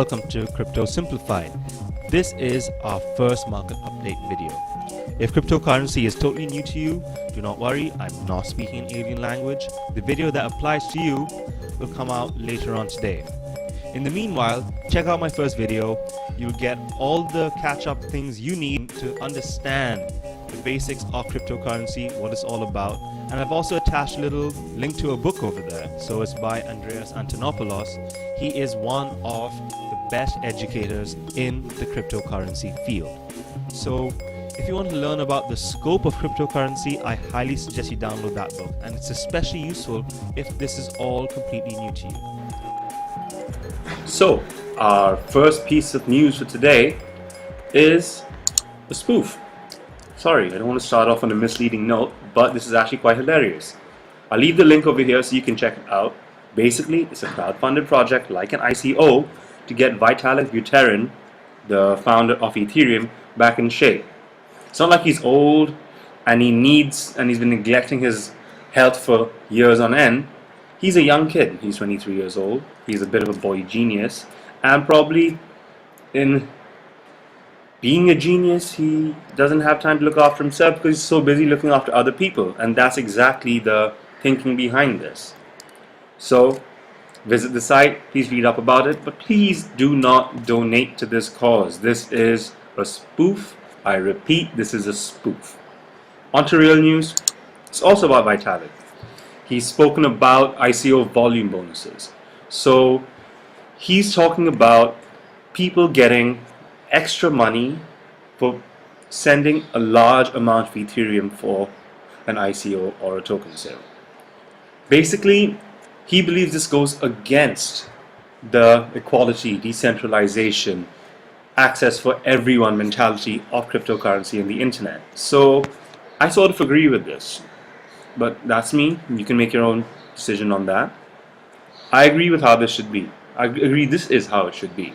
welcome to Crypto Simplified. This is our first market update video. If cryptocurrency is totally new to you, do not worry, I'm not speaking an alien language. The video that applies to you will come out later on today. In the meanwhile, check out my first video. You'll get all the catch-up things you need to understand the basics of cryptocurrency, what it's all about. And I've also attached a little link to a book over there. So it's by Andreas Antonopoulos. He is one of the best educators in the cryptocurrency field. So if you want to learn about the scope of cryptocurrency, I highly suggest you download that book. And it's especially useful if this is all completely new to you. So our first piece of news for today is a spoof. Sorry, I don't want to start off on a misleading note, but this is actually quite hilarious. I'll leave the link over here so you can check it out. Basically, it's a crowdfunded project like an ICO to get Vitalik, the founder of Ethereum, back in shape. It's not like he's old and he's been neglecting his health for years on end. He's a young kid. He's 23 years old. He's a bit of a boy genius, and probably in being a genius, he doesn't have time to look after himself because he's so busy looking after other people, and that's exactly the thinking behind this. So visit the site, please read up about it, but please do not donate to this cause. This is a spoof. I repeat, this is a spoof. On to real news. It's also about Vitalik. He's spoken about ICO volume bonuses. So he's talking about people getting extra money for sending a large amount of Ethereum for an ICO or a token sale. Basically, he believes this goes against the equality, decentralization, access for everyone mentality of cryptocurrency and the internet. So I sort of agree with this, but that's me. You can make your own decision on that. I agree with how this should be. I agree this is how it should be.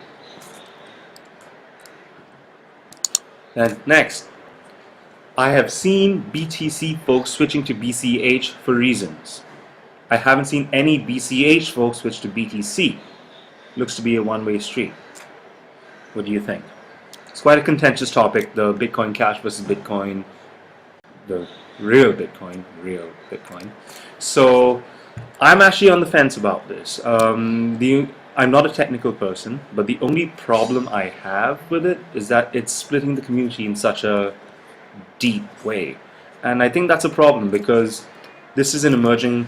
And next, I have seen BTC folks switching to BCH for reasons. I haven't seen any BCH folks switch to BTC. Looks to be a one-way street. What do you think? It's quite a contentious topic, the Bitcoin Cash versus Bitcoin, the real Bitcoin. So I'm actually on the fence about this. I'm not a technical person, but the only problem I have with it is that it's splitting the community in such a deep way. And I think that's a problem because this is an emerging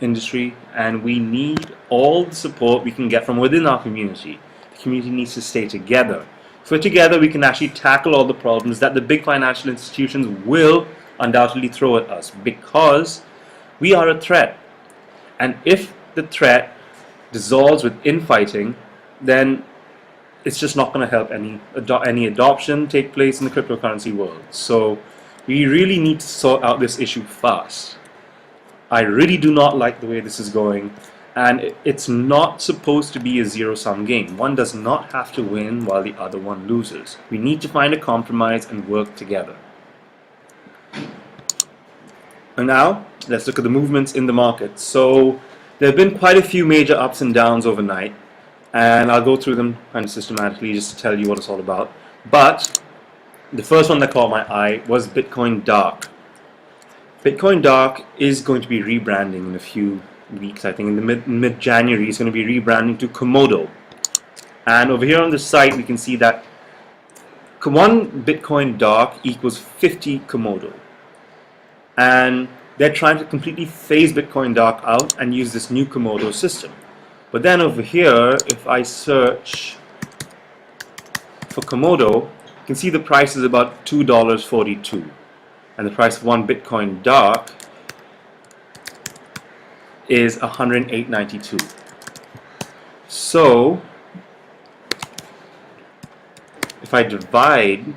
industry and we need all the support we can get from within our community. The community needs to stay together. So together we can actually tackle all the problems that the big financial institutions will undoubtedly throw at us because we are a threat. And if the threat dissolves with infighting, then it's just not going to help any adoption take place in the cryptocurrency world. So we really need to sort out this issue fast. I really do not like the way this is going, and it's not supposed to be a zero-sum game. One does not have to win while the other one loses. We need to find a compromise and work together. And now let's look at the movements in the market. So there have been quite a few major ups and downs overnight, and I'll go through them kind of systematically just to tell you what it's all about. But the first one that caught my eye was Bitcoin Dark. Bitcoin Dark is going to be rebranding in a few weeks. I think in the mid-January it's going to be rebranding to Komodo. And over here on the site we can see that one Bitcoin Dark equals 50 Komodo. And they're trying to completely phase Bitcoin Dark out and use this new Komodo system. But then over here, if I search for Komodo, you can see the price is about $2.42. And the price of one Bitcoin Dark is $108.92. So if I divide,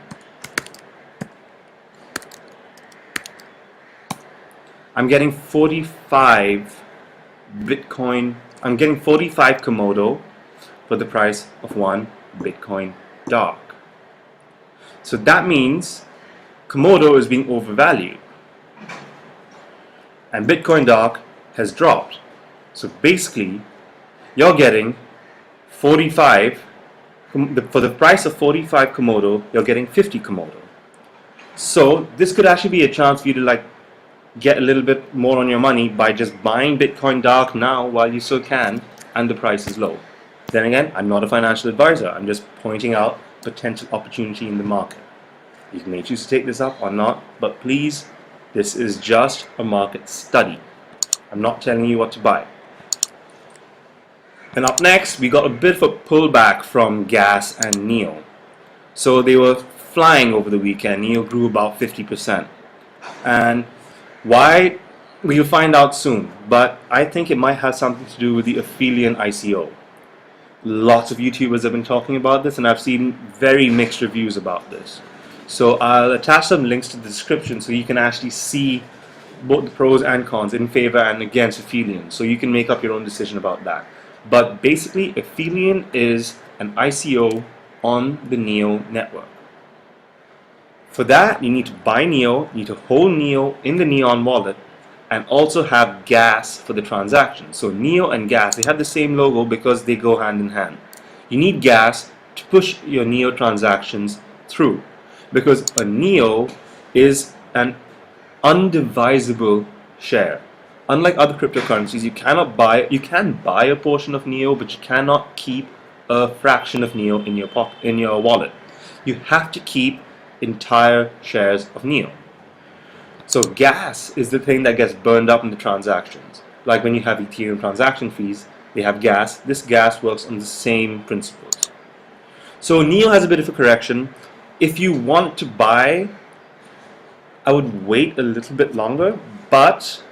I'm getting 45 Bitcoin, I'm getting 45 Komodo for the price of one Bitcoin Dark. So that means Komodo is being overvalued and Bitcoin Dark has dropped. So basically you're getting 45, for the price of 45 Komodo, you're getting 50 Komodo. So this could actually be a chance for you to like get a little bit more on your money by just buying Bitcoin dark now while you still can and the price is low. Then again, I'm not a financial advisor. I'm just pointing out potential opportunity in the market. You may choose to take this up or not, but please, this is just a market study. I'm not telling you what to buy. And up next, we got a bit of a pullback from Gas and NEO. So they were flying over the weekend. NEO grew about 50%. And why? We'll find out soon. But I think it might have something to do with the Aphelion ICO. Lots of YouTubers have been talking about this, and I've seen very mixed reviews about this. So I'll attach some links to the description so you can actually see both the pros and cons in favor and against Aphelion. So you can make up your own decision about that. But basically, Aphelion is an ICO on the NEO network. For that, you need to buy NEO, you need to hold NEO in the Neon wallet, and also have Gas for the transaction. So NEO and Gas, they have the same logo because they go hand in hand. You need Gas to push your NEO transactions through, because a NEO is an undivisible share. Unlike other cryptocurrencies, you can buy a portion of NEO, but you cannot keep a fraction of NEO in your wallet. You have to keep entire shares of NEO. So Gas is the thing that gets burned up in the transactions. Like when you have Ethereum transaction fees, they have Gas. This Gas works on the same principles. So NEO has a bit of a correction. If you want to buy, I would wait a little bit longer, but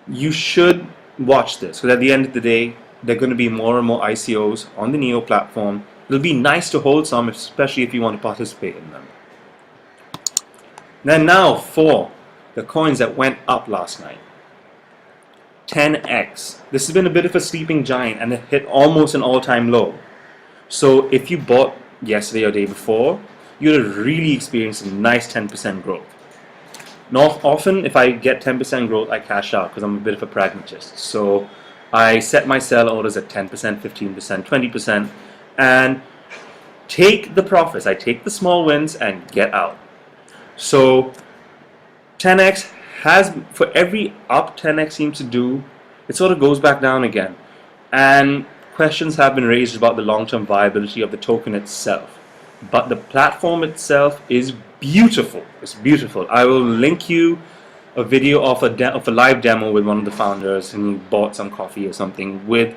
you should watch this, because at the end of the day, there are going to be more and more ICOs on the NEO platform. It'll be nice to hold some, especially if you want to participate in them. Then now for the coins that went up last night. TenX. This has been a bit of a sleeping giant and it hit almost an all-time low. So if you bought yesterday or day before, you'd have really experienced a nice 10% growth. Not often, if I get 10% growth, I cash out because I'm a bit of a pragmatist. So I set my sell orders at 10%, 15%, 20%, and take the profits. I take the small wins and get out. So TenX has, for every up TenX seems to do, it sort of goes back down again. And questions have been raised about the long-term viability of the token itself. But the platform itself is beautiful. It's beautiful. I will link you a video of a live demo with one of the founders, and he bought some coffee or something with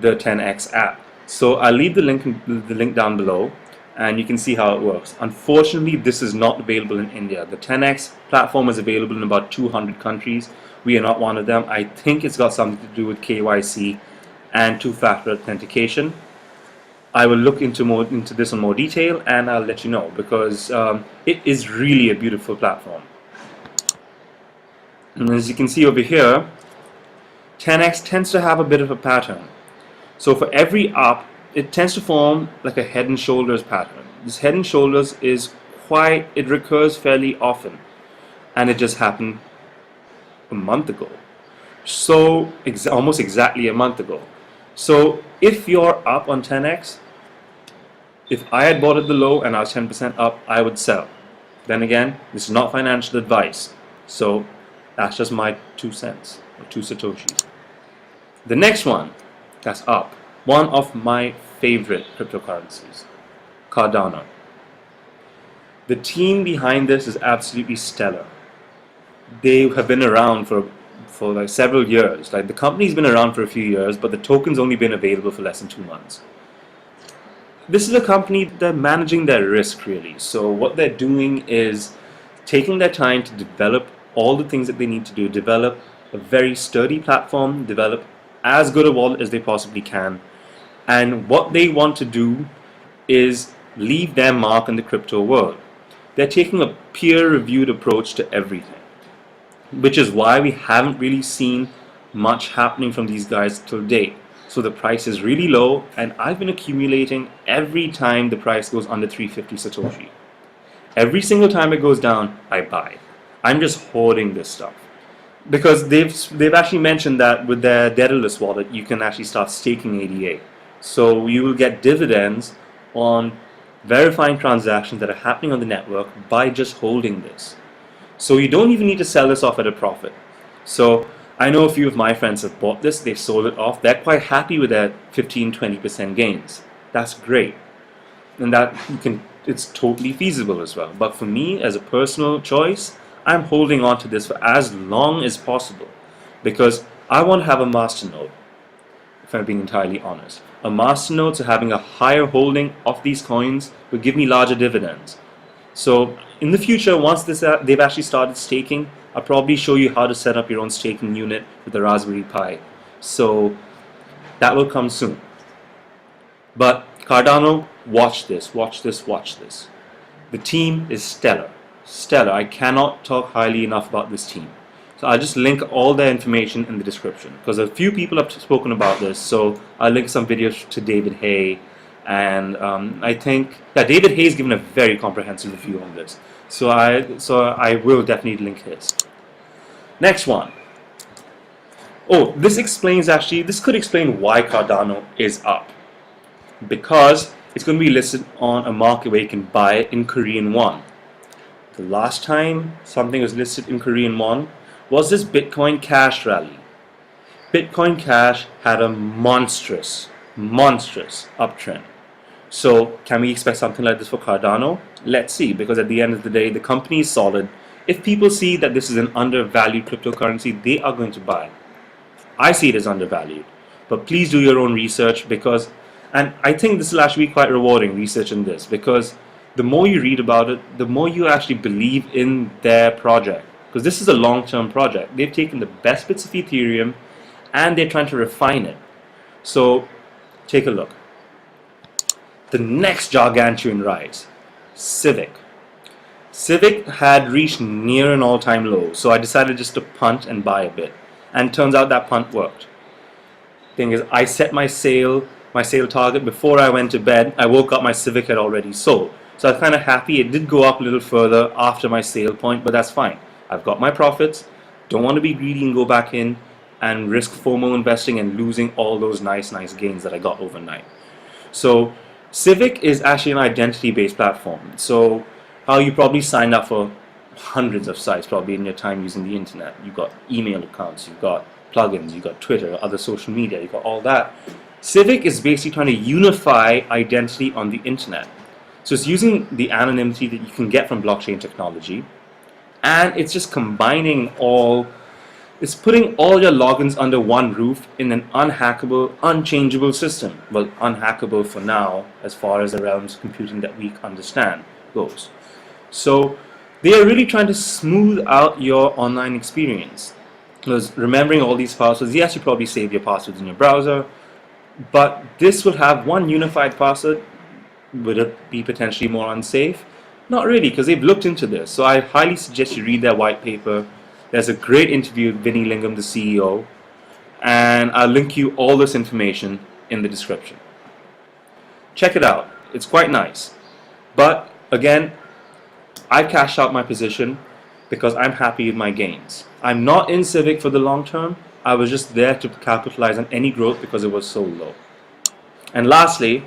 the TenX app. So I'll leave the link down below, and you can see how it works. Unfortunately, this is not available in India. The TenX platform is available in about 200 countries. We are not one of them. I think it's got something to do with KYC and two-factor authentication. I will look into this in more detail, and I'll let you know, because it is really a beautiful platform. And as you can see over here, TenX tends to have a bit of a pattern. So for every up, it tends to form like a head and shoulders pattern. This head and shoulders it recurs fairly often, and it just happened a month ago. So almost exactly a month ago. So if you're up on TenX, if I had bought at the low and I was 10% up, I would sell. Then again, this is not financial advice. So that's just my 2 cents, or 2 satoshis. The next one that's up, one of my favorite cryptocurrencies, Cardano. The team behind this is absolutely stellar. They have been around for like several years. Like, the company's been around for a few years, but the token's only been available for less than 2 months. This is a company that's managing their risk, really. So what they're doing is taking their time to develop all the things that they need to do, develop a very sturdy platform, develop as good a wallet as they possibly can. And what they want to do is leave their mark in the crypto world. They're taking a peer-reviewed approach to everything, which is why we haven't really seen much happening from these guys till date. So the price is really low, and I've been accumulating every time the price goes under 350 Satoshi. Every single time it goes down, I buy. I'm just hoarding this stuff. Because they've actually mentioned that with their Daedalus wallet, you can actually start staking ADA. So you will get dividends on verifying transactions that are happening on the network by just holding this. So you don't even need to sell this off at a profit. So I know a few of my friends have bought this, they've sold it off, they're quite happy with their 15-20% gains. That's great. And that it's totally feasible as well. But for me, as a personal choice, I'm holding on to this for as long as possible because I want to have a masternode, if I'm being entirely honest. A masternode, so having a higher holding of these coins will give me larger dividends. So in the future, once they've actually started staking, I'll probably show you how to set up your own staking unit with the Raspberry Pi. So that will come soon. But Cardano, watch this, watch this, watch this. The team is stellar. Stellar. I cannot talk highly enough about this team. So I'll just link all their information in the description because a few people have spoken about this. So I'll link some videos to David Hay, and I think David Hay has given a very comprehensive review on this. So I will definitely link his. Next one. Oh, this could explain why Cardano is up. Because it's going to be listed on a market where you can buy it in Korean won. The last time something was listed in Korean won was this Bitcoin Cash rally. Bitcoin Cash had a monstrous uptrend. So can we expect something like this for Cardano? Let's see, because at the end of the day, the company is solid. If people see that this is an undervalued cryptocurrency, they are going to buy. I see it as undervalued. But please do your own research and I think this will actually be quite rewarding, researching this, because the more you read about it, the more you actually believe in their project. Because this is a long-term project. They've taken the best bits of Ethereum and they're trying to refine it. So take a look. The next gargantuan rise, Civic. Civic had reached near an all-time low, so I decided just to punt and buy a bit. And turns out that punt worked. Thing is, I set my sale target before I went to bed. I woke up, my Civic had already sold. So I was kind of happy. It did go up a little further after my sale point, but that's fine. I've got my profits. Don't want to be greedy and go back in and risk FOMO investing and losing all those nice gains that I got overnight. So Civic is actually an identity-based platform. So how you probably signed up for hundreds of sites probably in your time using the internet. You've got email accounts, you've got plugins, you've got Twitter, other social media, you've got all that. Civic is basically trying to unify identity on the internet. So it's using the anonymity that you can get from blockchain technology, and it's just combining it's putting all your logins under one roof in an unhackable, unchangeable system. Well, unhackable for now, as far as the realms of computing that we understand goes. So they are really trying to smooth out your online experience. Because remembering all these passwords, yes, you probably save your passwords in your browser, but this will have one unified password. Would it be potentially more unsafe? Not really, because they've looked into this. So I highly suggest you read their white paper. There's a great interview with Vinny, Lingham, the CEO, and I'll link you all this information in the description. Check it out. It's quite nice. But again, I cashed out my position because I'm happy with my gains. I'm not in Civic for the long term. I was just there to capitalize on any growth because it was so low. And lastly,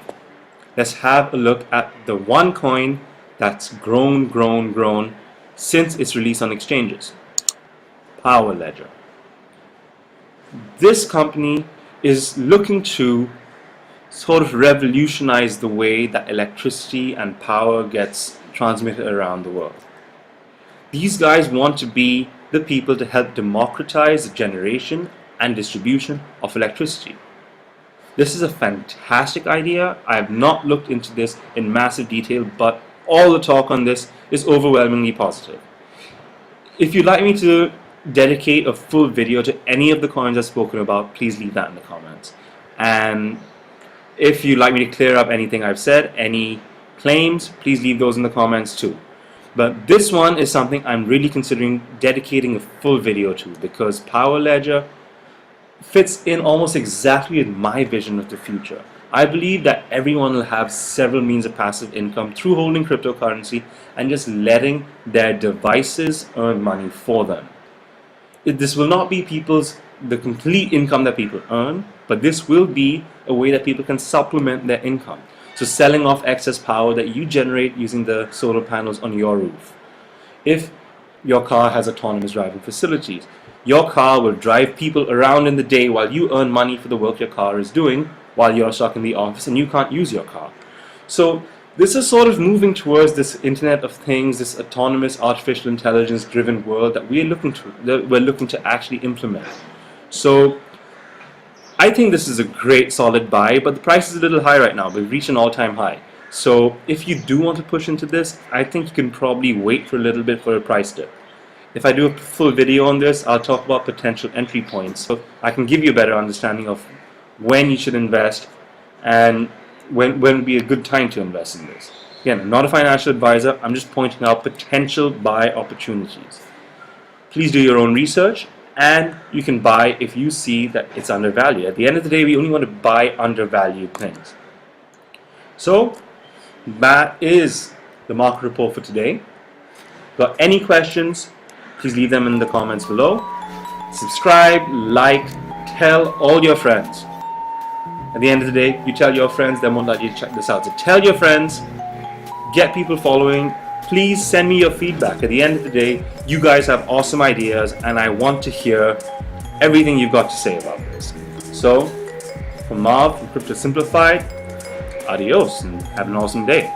let's have a look at the one coin that's grown since its release on exchanges. POWR Ledger. This company is looking to sort of revolutionize the way that electricity and power gets transmitted around the world. These guys want to be the people to help democratize the generation and distribution of electricity. This is a fantastic idea. I have not looked into this in massive detail, but all the talk on this is overwhelmingly positive. If you'd like me to dedicate a full video to any of the coins I've spoken about, please leave that in the comments. And if you'd like me to clear up anything I've said, any claims, please leave those in the comments too. But this one is something I'm really considering dedicating a full video to, because POWR Ledger fits in almost exactly with my vision of the future. I believe that everyone will have several means of passive income through holding cryptocurrency and just letting their devices earn money for them. This will not be the complete income that people earn, but this will be a way that people can supplement their income. So selling off excess power that you generate using the solar panels on your roof. If your car has autonomous driving facilities, your car will drive people around in the day while you earn money for the work your car is doing while you're stuck in the office and you can't use your car. So this is sort of moving towards this Internet of Things, this autonomous, artificial intelligence-driven world that we're looking to actually implement. So I think this is a great solid buy, but the price is a little high right now. We've reached an all-time high. So if you do want to push into this, I think you can probably wait for a little bit for a price dip. If I do a full video on this, I'll talk about potential entry points, so I can give you a better understanding of when you should invest and when would be a good time to invest in this. Again, I'm not a financial advisor, I'm just pointing out potential buy opportunities. Please do your own research, and you can buy if you see that it's undervalued. At the end of the day, we only want to buy undervalued things. So that is the market report for today. Got any questions, please leave them in the comments below. Subscribe, like, tell all your friends. At the end of the day, you tell your friends, they won't let you check this out. So tell your friends, get people following. Please send me your feedback. At the end of the day, you guys have awesome ideas and I want to hear everything you've got to say about this. So, from Marv from Crypto Simplified, adios and have an awesome day.